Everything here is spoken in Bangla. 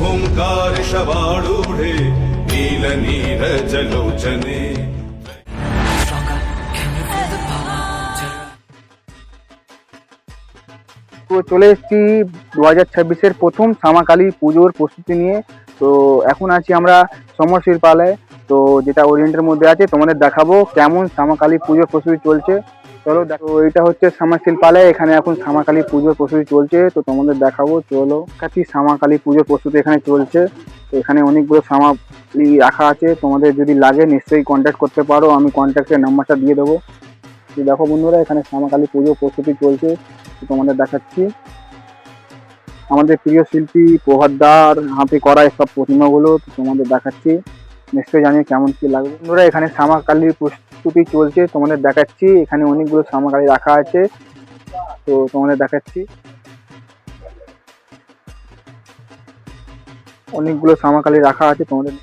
ओंकार शवारूढे नील नीरजलोचने। তো চলে এসেছি 2026-এর প্রথম শ্যামাকালী পুজোর প্রস্তুতি নিয়ে। তো এখন আছি আমরা সমর শিল্পালয়ে, তো যেটা ওরিয়েন্টের মধ্যে আছে। তোমাদের দেখাবো কেমন শ্যামাকালী পুজোর প্রস্তুতি চলছে। চলো দেখো, এটা হচ্ছে সমর শিল্পালয়, এখানে এখন শ্যামাকালী পুজোর প্রস্তুতি চলছে। তো তোমাদের দেখাবো, চলো। কাছে শ্যামাকালী পুজোর প্রস্তুতি এখানে চলছে। তো এখানে অনেকগুলো শ্যামাকালী রাখা আছে, তোমাদের যদি লাগে নিশ্চয়ই কন্ট্যাক্ট করতে পারো, আমি কন্ট্যাক্টের নাম্বারটা দিয়ে দেবো। তো দেখো বন্ধুরা, এখানে শ্যামাকালী পুজোর প্রস্তুতি চলছে। তোমাদের দেখাচ্ছি আমাদের প্রিয় শিল্পী প্রভাতদার হাতে করা সব প্রতিমাগুলো। তো তোমাদের দেখাচ্ছি, নিশ্চয়ই জানি কেমন কি লাগবে। বন্ধুরা, এখানে শ্যামাকালীর প্রস্তুতি চলছে, তোমাদের দেখাচ্ছি। এখানে অনেকগুলো শ্যামাকালী রাখা আছে, তো তোমাদের দেখাচ্ছি। অনেকগুলো শ্যামাকালী রাখা আছে তোমাদের।